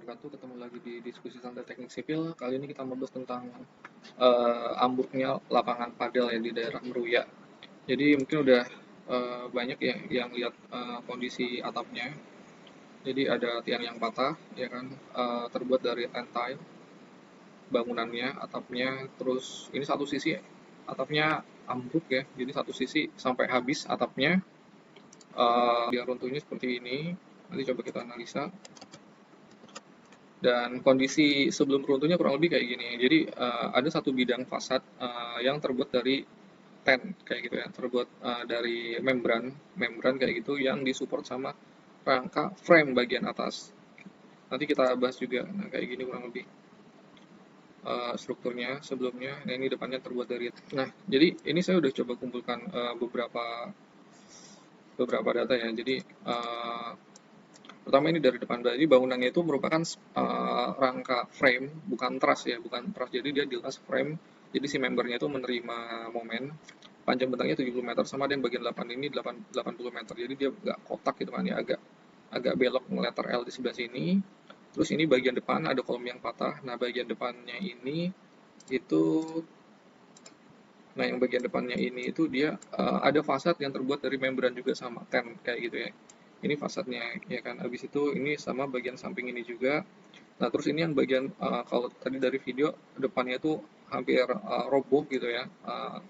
wabarakatuh. Ketemu lagi di diskusi santai teknik sipil. Kali ini kita membahas tentang ambruknya lapangan padel ya di daerah Meruya. Jadi mungkin udah banyak ya yang lihat kondisi atapnya. Jadi ada tiang yang patah, ya kan, terbuat dari tile bangunannya, atapnya. Terus ini satu sisi atapnya ambruk ya. Jadi satu sisi sampai habis atapnya. Dia runtuhnya seperti ini. Nanti coba kita analisa. Dan kondisi sebelum runtuhnya kurang lebih kayak gini. Jadi ada satu bidang fasad yang terbuat dari kayak gitu ya, terbuat dari membran, membran kayak gitu yang disupport sama rangka frame bagian atas. Nanti kita bahas juga. Nah, kayak gini kurang lebih strukturnya sebelumnya. Nah, ini depannya terbuat dari. Nah, jadi ini saya udah coba kumpulkan beberapa data ya. Jadi pertama ini dari depan, jadi bangunannya itu merupakan rangka frame, bukan truss ya, bukan truss. Jadi dia di atas frame. Jadi si membernya itu menerima momen. Panjang bentangnya 70 meter, sama ada yang bagian 8 ini 80 meter. Jadi dia agak kotak gitu kan ya, agak agak belok letter L di sebelah sini. Terus ini bagian depan ada kolom yang patah. Nah, bagian depannya ini itu Nah, yang bagian depannya ini itu dia ada fasad yang terbuat dari membran juga sama kayak gitu ya. Ini fasadnya ya kan. Habis itu ini sama bagian samping ini juga. Nah, terus ini yang bagian kalau tadi dari video depannya itu hampir roboh gitu ya,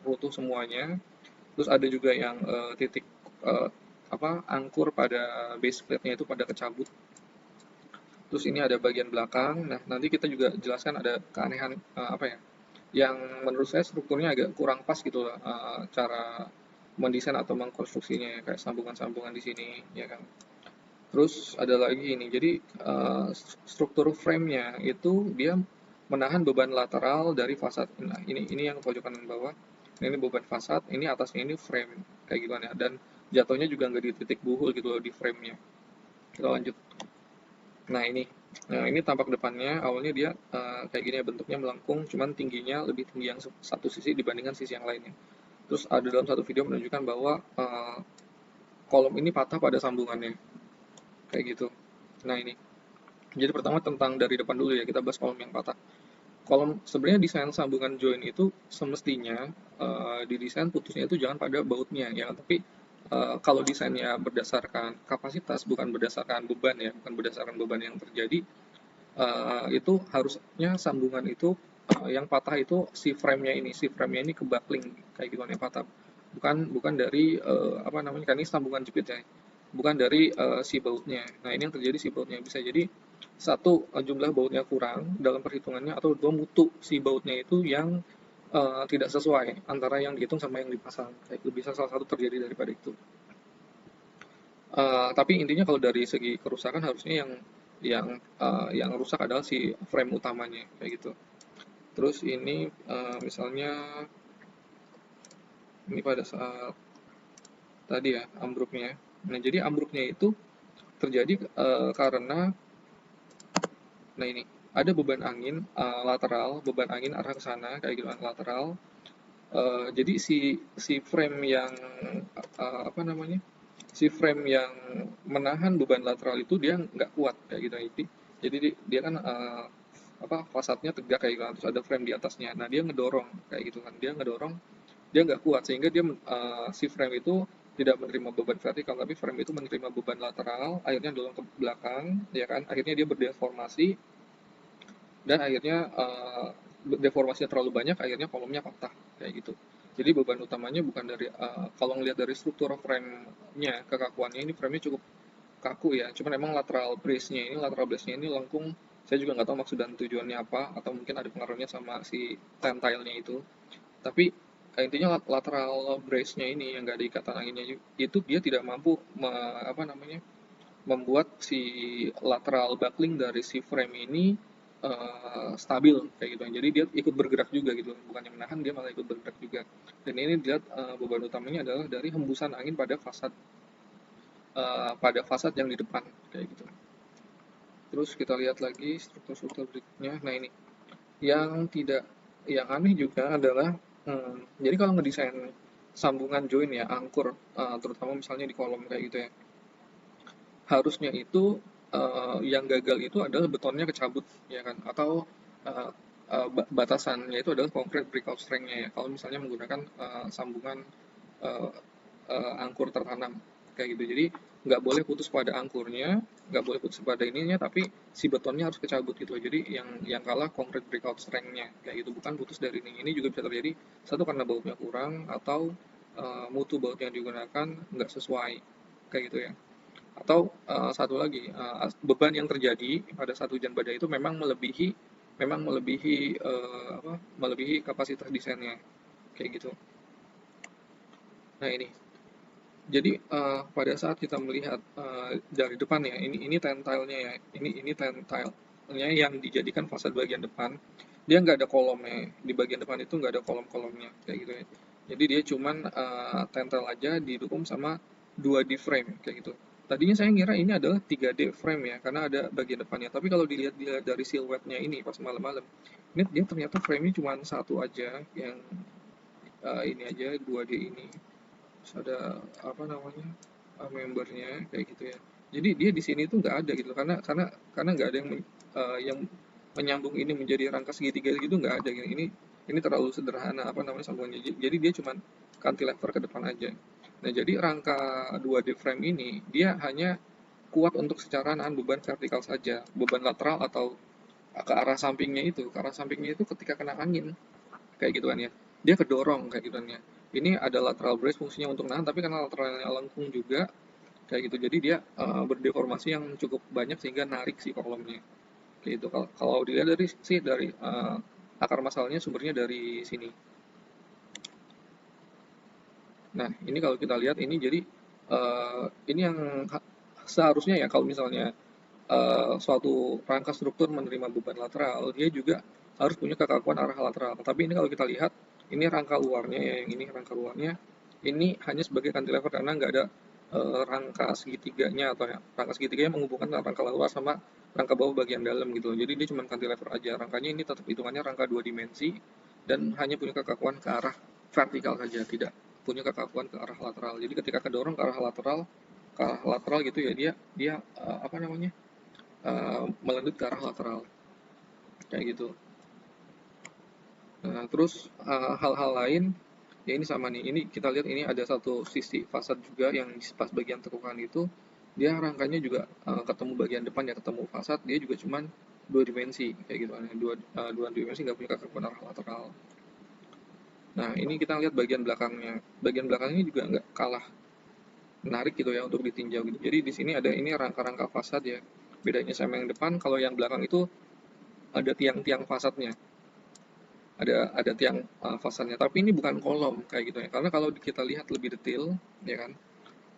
runtuh semuanya. Terus ada juga yang titik uh, angkur pada base plate-nya itu pada kecabut. Terus ini ada bagian belakang. Nah, nanti kita juga jelaskan ada keanehan yang menurut saya strukturnya agak kurang pas gitu loh, cara mendesain atau mengkonstruksinya ya, kayak sambungan-sambungan di sini ya kan. Terus ada lagi ini, jadi struktur frame-nya itu dia menahan beban lateral dari fasad. Nah, ini yang pojokan bawah. Ini beban fasad, ini atasnya ini frame kayak gitu kan ya. Dan jatuhnya juga nggak di titik buhul gitu loh di frame-nya. Kita lanjut. Nah, ini tampak depannya. Awalnya dia kayak gini ya, bentuknya melengkung, cuman tingginya lebih tinggi yang satu sisi dibandingkan sisi yang lainnya. Terus ada dalam satu video menunjukkan bahwa kolom ini patah pada sambungannya, kayak gitu. Nah, ini. Jadi pertama tentang dari depan dulu ya, kita bahas kolom yang patah. Kolom sebenarnya desain sambungan join itu semestinya didesain putusnya itu jangan pada bautnya ya, tapi kalau desainnya berdasarkan kapasitas bukan berdasarkan beban ya, bukan berdasarkan beban yang terjadi, itu harusnya sambungan itu yang patah itu si frame-nya ini kebuckling kayak gitu yang patah. Bukan dari apa namanya, kan ini sambungan jepit ya. Bukan dari si bautnya. Nah, ini yang terjadi si bautnya bisa jadi satu jumlah bautnya kurang dalam perhitungannya, atau dua mutu si bautnya itu yang tidak sesuai antara yang dihitung sama yang dipasang. Kayak itu bisa salah satu terjadi daripada itu. Tapi intinya kalau dari segi kerusakan harusnya yang rusak adalah si frame utamanya kayak gitu. Terus ini misalnya ini pada saat tadi ya ambruknya. Nah, jadi ambruknya itu terjadi karena ini ada beban angin lateral, beban angin arah ke sana kayak gitu kan, lateral. Jadi si frame yang apa namanya, si frame yang menahan beban lateral itu dia nggak kuat kayak gitu. Jadi dia kan fasadnya tegak kayak gitu kan, terus ada frame di atasnya. Nah, dia ngedorong kayak gitu kan, dia ngedorong, dia nggak kuat sehingga si frame itu tidak menerima beban vertikal, tapi frame itu menerima beban lateral, akhirnya dorong ke belakang ya kan, akhirnya dia berdeformasi, dan akhirnya deformasinya terlalu banyak, akhirnya kolomnya patah kayak gitu. Jadi beban utamanya bukan dari kalau ngelihat dari struktur frame-nya, kekakuannya, ini frame-nya cukup kaku ya. Cuman emang lateral brace-nya ini lengkung. Saya juga nggak tahu maksud dan tujuannya apa, atau mungkin ada pengaruhnya sama si tile-nya itu. Tapi intinya lateral brace-nya ini yang nggak ada ikatan anginnya itu dia tidak mampu membuat si lateral buckling dari si frame ini stabil kayak gitu. Jadi dia ikut bergerak juga gitu, bukannya menahan, dia malah ikut bergerak juga. Dan ini dilihat beban utamanya adalah dari hembusan angin pada fasad yang di depan kayak gitu. Terus kita lihat lagi struktur-struktur berikutnya. Nah, ini yang aneh juga adalah jadi kalau ngedesain sambungan join ya, angkur terutama misalnya di kolom kayak gitu ya, harusnya itu yang gagal itu adalah betonnya kecabut, ya kan? Atau uh, batasannya itu adalah concrete breakout strength-nya ya. Kalau misalnya menggunakan sambungan uh, angkur tertanam kayak gitu. Jadi nggak boleh putus pada angkurnya, nggak boleh putus pada ininya, tapi si betonnya harus kecabut gitu. Jadi yang kalah concrete breakout strength-nya kayak gitu, bukan putus dari ini. Ini juga bisa terjadi satu karena bautnya kurang atau mutu baut yang digunakan nggak sesuai kayak gitu ya. Atau satu lagi, beban yang terjadi pada saat hujan badai itu memang melebihi apa, melebihi kapasitas desainnya kayak gitu. Nah ini, jadi pada saat kita melihat dari depan ya, ini tentile-nya ya, ini tentile-nya yang dijadikan fasad bagian depan, dia nggak ada kolomnya, di bagian depan itu nggak ada kolom-kolomnya kayak gitu ya. Jadi dia cuman tentile aja didukung sama 2D frame kayak gitu. Tadinya saya ngira ini adalah 3D frame ya, karena ada bagian depannya. Tapi kalau dilihat dari silhouette-nya ini pas malam-malam, ini dia ternyata frame-nya cuma satu aja, yang ini aja 2D ini. Terus ada apa namanya, membernya kayak gitu ya. Jadi dia di sini tuh nggak ada gitu, karena nggak ada yang menyambung ini menjadi rangka segitiga gitu, nggak ada gitu. Ini terlalu sederhana apa namanya sambungannya. Jadi dia cuma cantilever ke depan aja. Nah jadi rangka 2D frame ini dia hanya kuat untuk secara nahan beban vertikal saja, beban lateral atau ke arah sampingnya itu ketika kena angin kayak gitu kan ya, dia kedorong kayak gitu kan ya. Ini ada lateral brace fungsinya untuk nahan, tapi karena lateralnya lengkung juga kayak gitu, jadi dia berdeformasi yang cukup banyak sehingga narik si kolomnya kayak gitu. Kalau dilihat dari akar masalahnya sumbernya dari sini. Nah ini kalau kita lihat ini, jadi ini yang seharusnya ya, kalau misalnya suatu rangka struktur menerima beban lateral, dia juga harus punya kekakuan arah lateral. Tapi ini kalau kita lihat, ini rangka luarnya ya, yang ini rangka luarnya, ini hanya sebagai cantilever karena nggak ada rangka segitiganya, atau ya, rangka segitiganya menghubungkan rangka luar sama rangka bawah bagian dalam gitu. Jadi dia cuma cantilever aja. Rangkanya ini tetap hitungannya rangka 2 dimensi dan hanya punya kekakuan ke arah vertikal saja, tidak punya kekakuan ke arah lateral. Jadi ketika kedorong ke arah lateral gitu ya, dia dia apa namanya, melendut ke arah lateral kayak gitu. Nah, terus hal-hal lain ya, ini sama nih. Ini kita lihat, ini ada satu sisi fasad juga yang pas bagian tekukan itu dia rangkanya juga ketemu bagian depan ya, ketemu fasad, dia juga cuman 2 dimensi kayak gitu kan. Dua dimensi, nggak punya kekakuan arah lateral. Nah ini kita lihat bagian belakangnya. Bagian belakangnya juga nggak kalah menarik gitu ya untuk ditinjau gitu. Jadi di sini ada ini rangka-rangka fasad ya. Bedanya sama yang depan, kalau yang belakang itu ada tiang-tiang fasadnya, ada tiang fasadnya, tapi ini bukan kolom kayak gitu ya, karena kalau kita lihat lebih detail ya kan.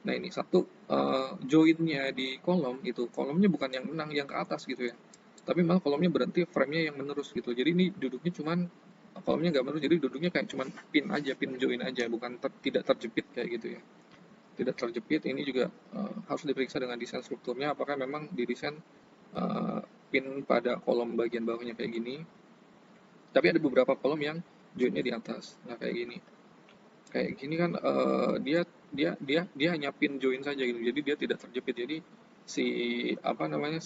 Nah ini satu, joinnya di kolom itu, kolomnya bukan yang menang yang ke atas gitu ya, tapi malah kolomnya berhenti, framenya yang menerus gitu. Jadi ini duduknya cuman, kolomnya nggak menerus, jadi duduknya kayak cuman pin aja, pin join aja, bukan tidak terjepit kayak gitu ya, tidak terjepit. Ini juga harus diperiksa dengan desain strukturnya, apakah memang didesain uh, pin pada kolom bagian bawahnya kayak gini. Tapi ada beberapa kolom yang joinnya di atas. Nah kayak gini kan, dia dia dia dia hanya pin join saja gitu. Jadi dia tidak terjepit. Jadi si apa namanya,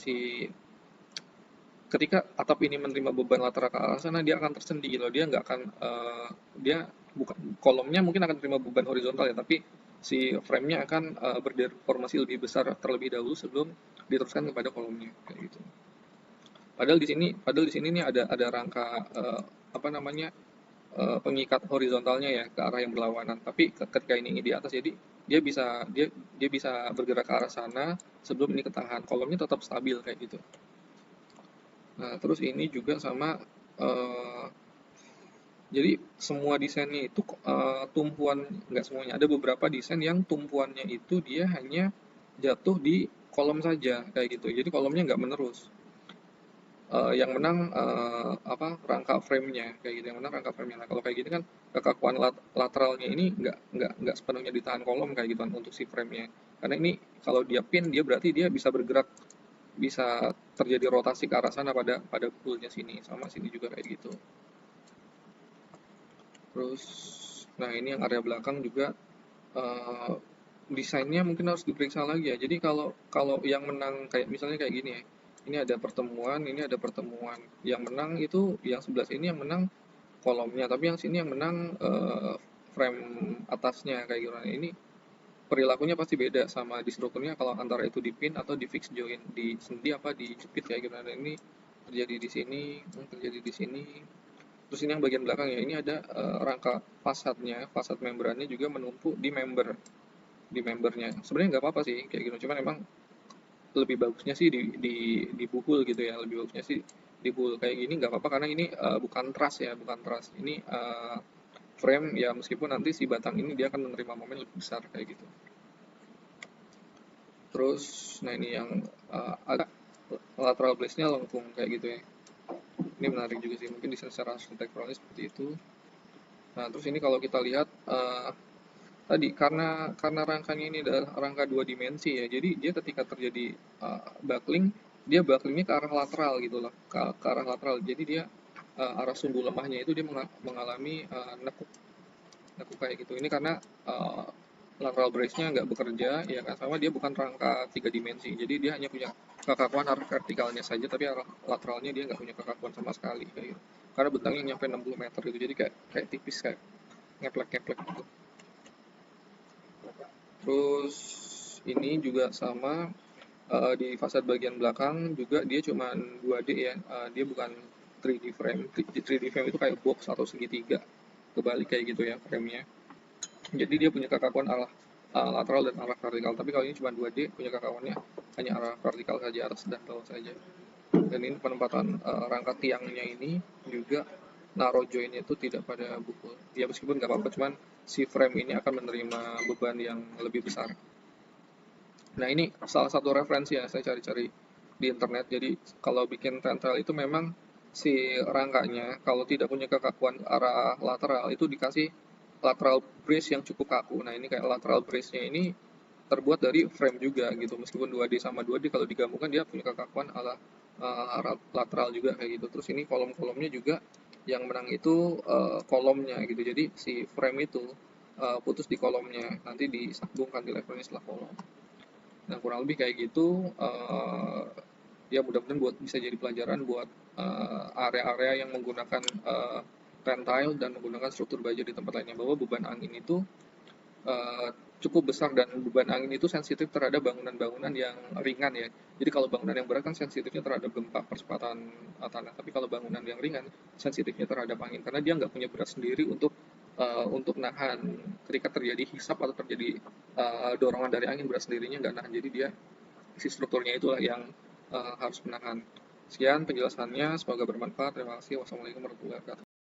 ketika atap ini menerima beban lateral ke arah sana, dia akan tersendi gitu. Dia nggak akan, dia bukan, kolomnya mungkin akan terima beban horizontal ya, tapi si frame-nya akan berdeformasi lebih besar terlebih dahulu sebelum diteruskan kepada kolomnya kayak gitu. Padahal di sini nih ada rangka apa namanya, pengikat horizontalnya ya ke arah yang berlawanan. Tapi ketika ini di atas, jadi dia bisa bergerak ke arah sana sebelum ini ketahan. Kolomnya tetap stabil kayak gitu. Nah, terus ini juga sama, eh, jadi semua desainnya itu tumpuan, nggak semuanya. Ada beberapa desain yang tumpuannya itu dia hanya jatuh di kolom saja kayak gitu. Jadi kolomnya nggak menerus. Yang menang apa, rangka frame-nya kayak gitu, yang menang rangka frame-nya. Nah kalau kayak gini kan kekakuan lateralnya ini nggak sepenuhnya ditahan kolom kayak gitu kan untuk si frame-nya, karena ini kalau dia pin, dia berarti dia bisa bergerak, bisa terjadi rotasi ke arah sana pada pada poolnya sini, sama sini juga kayak gitu. Terus nah ini yang area belakang juga, eh, desainnya mungkin harus diperiksa lagi ya. Jadi kalau kalau yang menang kayak misalnya kayak gini ya. Ini ada pertemuan, ini ada pertemuan. Yang menang itu yang sebelah sini yang menang kolomnya, tapi yang sini yang menang frame atasnya kayak gitu. Nah, ini perilakunya pasti beda sama di strukturnya kalau antara itu di pin atau di fix join, di sendi apa dijepit kayak gitu. Nah, ini terjadi di sini, terjadi di sini. Terus ini yang bagian belakang ya, ini ada rangka fasadnya, fasad membrannya juga menumpuk di membernya. Sebenarnya nggak apa-apa sih kayak gitu, cuman emang lebih bagusnya sih di buhul gitu ya, lebih bagusnya sih di buhul kayak gini nggak apa-apa karena ini bukan truss ya, bukan truss. Ini frame ya, meskipun nanti si batang ini dia akan menerima momen lebih besar kayak gitu. Terus, nah ini yang agak lateral brace-nya lengkung kayak gitu ya. Ini menarik juga sih, mungkin desain secara arsitekturalnya seperti itu. Nah, terus ini kalau kita lihat tadi karena rangkanya ini adalah rangka dua dimensi ya, jadi dia ketika terjadi buckling, dia bucklingnya ke arah lateral gitu loh, ke arah lateral. Jadi dia arah sumbu lemahnya itu dia mengalami nekuk nekuk kayak gitu. Ini karena lateral brace-nya nggak bekerja, ya kan, sama dia bukan rangka tiga dimensi. Jadi dia hanya punya kekakuan arah vertikalnya saja, tapi arah lateralnya dia nggak punya kekakuan sama sekali kayak gitu. Karena bentangnya nyampe 60 meter gitu, jadi kayak kayak tipis, kayak ngeplek-ngeplek gitu. Terus ini juga sama, di fasad bagian belakang juga dia cuma 2D ya, dia bukan 3D frame. 3D frame itu kayak box atau segitiga kebalik kayak gitu ya framenya. Jadi dia punya kekakuan arah lateral dan arah vertikal. Tapi kalau ini cuma 2D, punya kekakuannya hanya arah vertikal saja, atas dan bawah saja. Dan ini penempatan rangka tiangnya ini juga naruh joinnya itu tidak pada buku. Ya meskipun nggak apa-apa, cuman si frame ini akan menerima beban yang lebih besar. Nah, ini salah satu referensi yang saya cari-cari di internet. Jadi, kalau bikin tentel itu memang si rangkanya kalau tidak punya kekakuan arah lateral itu dikasih lateral brace yang cukup kaku. Nah, ini kayak lateral brace-nya ini terbuat dari frame juga gitu. Meskipun 2D sama 2D kalau digabungkan dia punya kekakuan arah lateral juga kayak gitu. Terus ini kolom-kolomnya juga yang menang itu kolomnya gitu. Jadi si frame itu putus di kolomnya, nanti disambungkan di levelnya setelah kolom. Nah, kurang lebih kayak gitu. Ya mudah-mudahan buat bisa jadi pelajaran buat area-area yang menggunakan tile dan menggunakan struktur baja di tempat lainnya, bahwa beban angin itu eh, cukup besar dan beban angin itu sensitif terhadap bangunan-bangunan yang ringan ya. Jadi kalau bangunan yang berat kan sensitifnya terhadap gempa percepatan tanah, tapi kalau bangunan yang ringan sensitifnya terhadap angin karena dia nggak punya berat sendiri untuk nahan ketika terjadi hisap atau terjadi dorongan dari angin, berat sendirinya nggak nahan. Jadi dia isi strukturnya itulah yang harus menahan. Sekian penjelasannya, semoga bermanfaat. Terima kasih. Wassalamualaikum warahmatullahi wabarakatuh.